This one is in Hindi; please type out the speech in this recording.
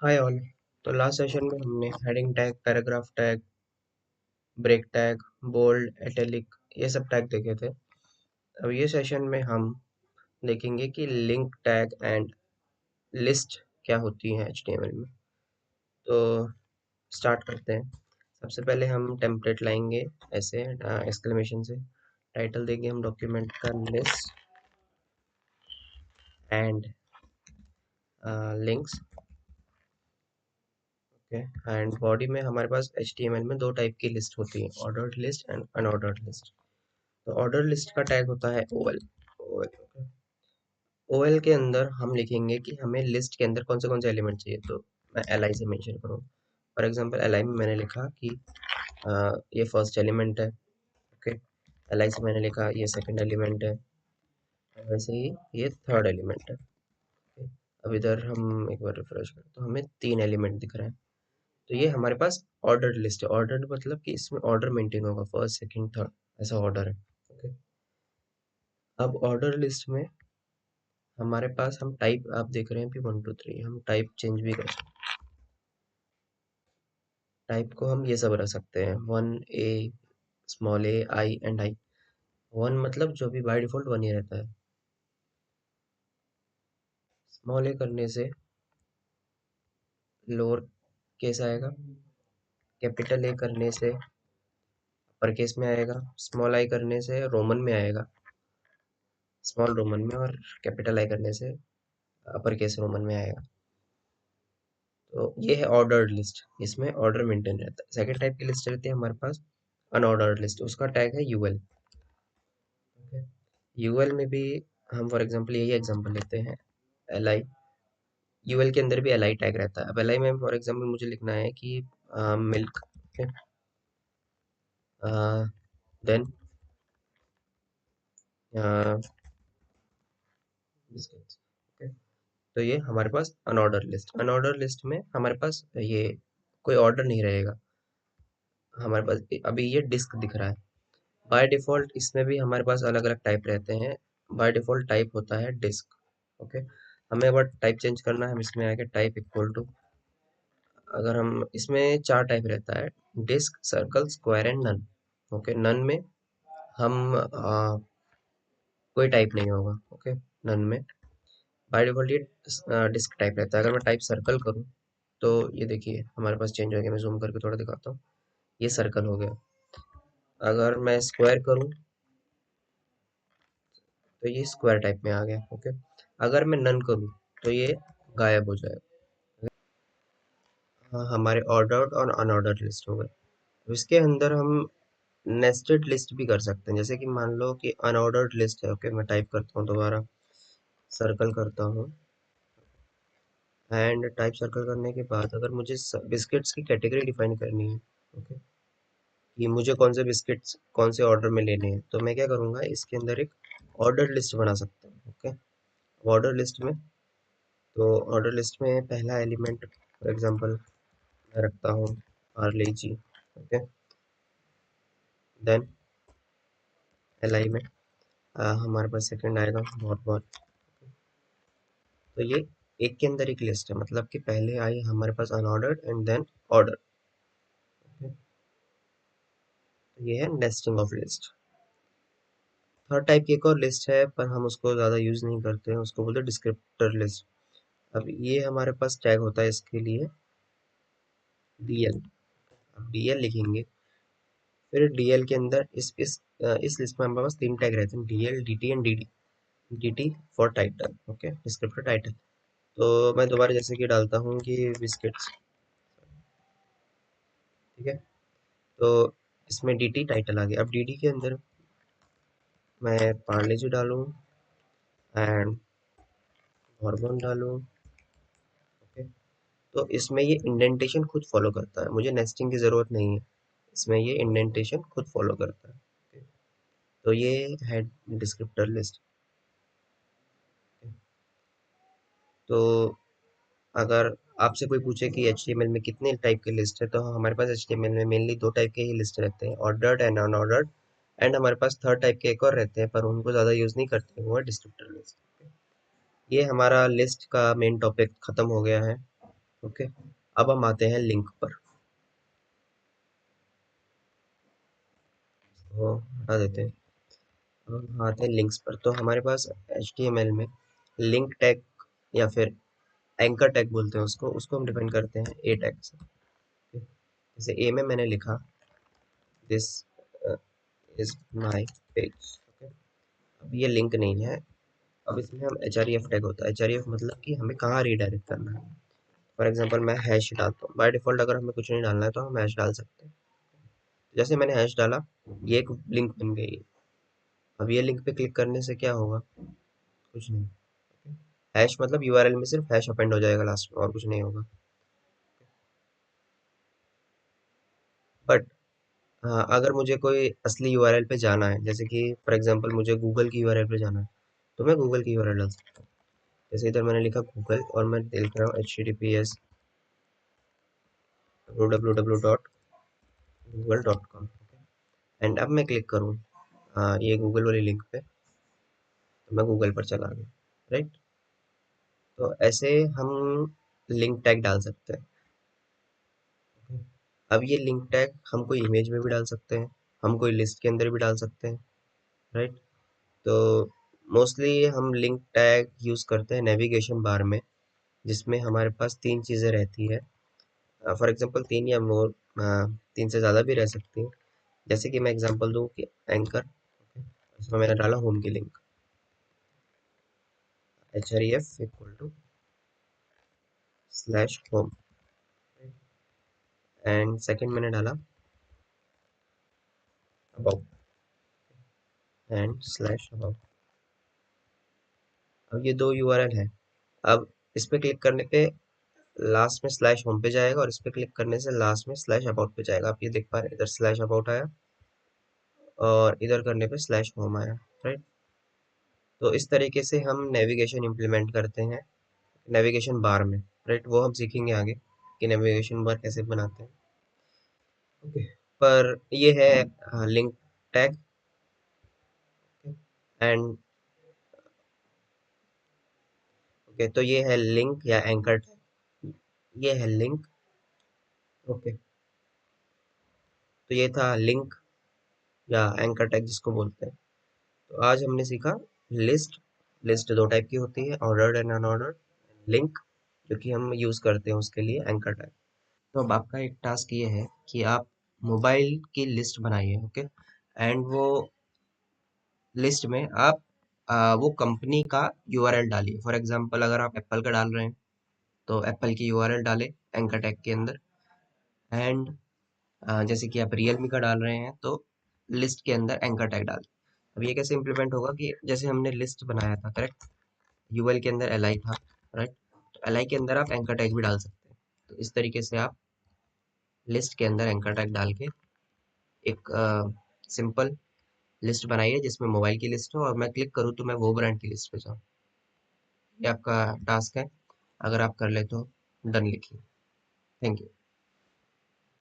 हाय ऑल। तो लास्ट सेशन में हमने heading tag, paragraph tag, break tag, bold, italic ये सब टैग देखे थे। अब ये सेशन में हम देखेंगे कि लिंक टैग एंड लिस्ट क्या होती हैं एचटीएमएल में। तो स्टार्ट करते हैं। सबसे पहले हम टेम्पलेट लाएंगे ऐसे एक्सक्लेमेशन से। टाइटल देंगे हम डॉक्यूमेंट का list and links. Okay, and body में हमारे पास एचटीएमएल में दो टाइप की लिस्ट होती है, ordered list and unordered list. तो ऑर्डर लिस्ट का टैग होता है ओएल। ओएल ओएल के अंदर हम लिखेंगे कि हमें लिस्ट के अंदर कौन से एलिमेंट चाहिए। तो मैं एल आई से मेंशन करूँ। फॉर एग्जांपल एल आई में मैंने लिखा कि ये फर्स्ट एलिमेंट है। ओके, एल आई से मैंने लिखा ये सेकंड एलिमेंट है, वैसे ही ये थर्ड एलिमेंट है। okay? अब इधर हम एक बार रिफ्रेश करें तो हमें तीन एलिमेंट दिख रहे हैं। तो ये हमारे पास ऑर्डर्ड लिस्ट है। ऑर्डर्ड मतलब कि इसमें ऑर्डर मेंटेन होगा, फर्स्ट सेकंड थर्ड ऐसा ऑर्डर है। ओके, अब ऑर्डर लिस्ट में हमारे पास हम टाइप आप देख रहे हैं कि 1 2 3 हम टाइप चेंज भी कर सकते हैं। टाइप को हम ये सब रख सकते हैं, 1 A, small a, I and I. 1 मतलब जो भी बाय डिफॉल्ट 1 ही रहता है। स्मॉल a करने से लोअर केस आएगा, कैपिटल ए करने से अपर केस में आएगा, स्मॉल आई करने से रोमन में आएगा, स्मॉल रोमन में, और कैपिटल आई करने से अपर केस रोमन में आएगा। तो ये है ऑर्डर्ड लिस्ट, इसमें ऑर्डर मेंटेन रहता है। सेकंड टाइप की लिस्ट रहती है हमारे पास अनऑर्डर्ड लिस्ट, उसका टैग है यूएल। यूएल में भी हम फॉर एग्जांपल यही एग्जांपल लेते हैं, एल आई। यूएल के अंदर भी एल आई टैग रहता है। अब एल आई में फॉर एग्जांपल मुझे लिखना है कि मिल्क, देन बिस्किट्स। तो ये हमारे पास अनऑर्डर लिस्ट। अनऑर्डर लिस्ट में हमारे पास ये कोई ऑर्डर नहीं रहेगा। हमारे पास अभी ये डिस्क दिख रहा है। बाय डिफॉल्ट इसमें भी हमारे पास अलग अलग टाइप रहते हैं। बाय डिफॉल्ट टाइप होता है डिस्क। ओके, हमें अगर टाइप चेंज करना है, हम इसमें आके टाइप इक्वल टू, अगर हम इसमें चार टाइप रहता है, disc, circle, square and none. Okay, none में हम कोई टाइप नहीं होगा। ओके, नन में बाय डिफॉल्ट ये डिस्क टाइप रहता है। अगर मैं टाइप सर्कल करूँ तो ये देखिए हमारे पास चेंज हो गया। मैं जूम करके थोड़ा दिखाता हूँ, ये सर्कल हो गया। अगर मैं स्क्वायर करूँ तो ये स्क्वायर टाइप में आ गया। ओके, अगर मैं नन करूँ तो ये गायब हो जाएगा। हाँ, हमारे ऑर्डर्ड और अनऑर्डर्ड लिस्ट हो गए। इसके अंदर हम नेस्टेड लिस्ट भी कर सकते हैं। जैसे कि मान लो कि अनऑर्डर्ड लिस्ट है। ओके, मैं टाइप करता हूँ दोबारा, सर्कल करता हूँ, एंड टाइप सर्कल करने के बाद अगर मुझे बिस्किट्स की कैटेगरी डिफाइन करनी है, ओके, कि मुझे कौन से बिस्किट्स कौन से ऑर्डर में लेने हैं, तो मैं क्या करूँगा, इसके अंदर एक ऑर्डर लिस्ट बना सकता हूँ। ओके, ऑर्डर लिस्ट में, तो ऑर्डर लिस्ट में पहला एलिमेंट फॉर एग्जांपल मैं रखता हूँ पार्ले जी। ओके, देन एल आई में हमारे पास सेकंड आएगा बहुत बहुत। तो ये एक के अंदर एक लिस्ट है, मतलब कि पहले आई हमारे पास अनऑर्डर्ड एंड देन ऑर्डर। तो ये है nesting of list. Third type की एक और लिस्ट है पर हम उसको ज़्यादा यूज़ नहीं करते हैं, उसको बोलते हैं डिस्क्रिप्टर लिस्ट। अब ये हमारे पास टैग होता है इसके लिए डीएल। अब डीएल लिखेंगे, फिर डीएल के अंदर इस लिस्ट में हमारे पास तीन टैग रहते हैं, DL, DT and DD. DT for title, okay, descriptor title. तो मैं दोबारा जैसे कि डालता हूँ कि बिस्किट्स, ठीक है, तो इसमें डीटी टाइटल आ गया। अब डीडी के अंदर मैं पार्ले जी डालूँ एंड हॉर्मोन डालूँ। ओके, तो इसमें ये इंडेंटेशन खुद फॉलो करता है, मुझे नेस्टिंग की ज़रूरत नहीं है, इसमें ये इंडेंटेशन खुद फॉलो करता है। okay? तो ये है डिस्क्रिप्टर लिस्ट। तो अगर आपसे कोई पूछे कि एचटीएमएल में कितने टाइप की लिस्ट है, तो हमारे पास एचटीएमएल में मेनली दो टाइप के ही लिस्ट रहते हैं, ऑर्डर्ड एंड अनऑर्डर्ड। एंड हमारे पास थर्ड टाइप के एक और रहते हैं पर उनको ज़्यादा यूज़ नहीं करते, वो है डिस्क्रिप्टर लिस्ट। ये हमारा लिस्ट का मेन टॉपिक ख़त्म हो गया है। ओके, अब हम आते हैं लिंक पर। तो हटा देते हैं। अब हम आते हैं लिंक्स पर। तो हमारे पास HTML में लिंक टैग या फिर एंकर टैग बोलते हैं उसको, हम डिफाइन करते हैं ए टैग से। जैसे ए में मैंने लिखा this is my page. Okay, अब ये लिंक नहीं है। अब इसमें हम href टैग होता है। href मतलब कि हमें कहाँ रीडायरेक्ट करना है। फॉर एग्जांपल मैं हैश डालता हूँ, बाय डिफॉल्ट अगर हमें कुछ नहीं डालना है तो हम हैश डाल सकते हैं। जैसे मैंने हैश डाला, ये एक लिंक बन गई। अब ये लिंक पे क्लिक करने से क्या होगा? कुछ नहीं। हैश मतलब यूआरएल में सिर्फ हैश अपेंड हो जाएगा लास्ट में, और कुछ नहीं होगा। बट हाँ, अगर मुझे कोई असली यूआरएल पे जाना है, जैसे कि फॉर एग्जांपल मुझे गूगल की यूआरएल पे जाना है, तो मैं गूगल की यूआरएल डाल सकता हूँ। जैसे इधर मैंने लिखा गूगल और मैं देख रहा हूँ https://www.google.com। एंड अब मैं क्लिक करूँ ये गूगल वाली लिंक पे, तो मैं गूगल पर चला गया। राइट, तो ऐसे हम लिंक टैग डाल सकते हैं। अब ये लिंक टैग हम कोई इमेज में भी डाल सकते हैं, हम कोई लिस्ट के अंदर भी डाल सकते हैं। राइट, तो मोस्टली हम लिंक टैग यूज़ करते हैं नेविगेशन बार में, जिसमें हमारे पास तीन चीज़ें रहती है। फॉर एग्जांपल तीन या मोर, तीन से ज़्यादा भी रह सकती हैं। जैसे कि मैं एग्जांपल दूं कि एंकर, इसमें मैंने डाला होम की लिंक, href=/home। एंड सेकंड मैंने डाला अबाउट एंड/अबाउट। अब ये दो यूआरएल है। अब इस पे क्लिक करने पे लास्ट में स्लैश होम पे जाएगा, और इस पे क्लिक करने से लास्ट में स्लैश अबाउट पे जाएगा। आप ये देख पा रहे हैं, इधर स्लैश अबाउट आया और इधर करने पे स्लैश होम आया। राइट, तो इस तरीके से हम नेविगेशन इम्प्लीमेंट करते हैं नेविगेशन बार में। राइट, वो हम सीखेंगे आगे कि नेविगेशन बार कैसे बनाते हैं। ओके, पर ये है लिंक टैग। एंड ओके, तो ये है लिंक या एंकर टैग, ये है लिंक। ओके, तो ये था लिंक या एंकर टैग जिसको बोलते हैं। तो आज हमने सीखा लिस्ट। लिस्ट दो टाइप की होती है, ऑर्डर्ड एंड अनऑर्डर्ड। लिंक जो कि हम यूज करते हैं उसके लिए एंकर टैग। तो अब आपका एक टास्क ये है कि आप मोबाइल की लिस्ट बनाइए। ओके, एंड वो लिस्ट में आप वो कंपनी का यूआरएल डालिए। फॉर एग्जांपल अगर आप एप्पल का डाल रहे हैं तो एप्पल की यूआरएल डालें एंकर टैग के अंदर। एंड जैसे कि आप रियलमी का डाल रहे हैं तो लिस्ट के अंदर एंकर टैग डालें। अब ये कैसे इम्प्लीमेंट होगा कि जैसे हमने लिस्ट बनाया था, करेक्ट, यूएल के अंदर एल आई था। राइट, तो एल आई के अंदर आप एंकर टैग भी डाल सकते हैं। तो इस तरीके से आप लिस्ट के अंदर एंकर टैग डाल के एक सिंपल लिस्ट बनाइए जिसमें मोबाइल की लिस्ट हो, और मैं क्लिक करूँ तो मैं वो ब्रांड की लिस्ट पे जाऊँ। ये आपका टास्क है, अगर आप कर ले तो डन लिखिए। Thank you.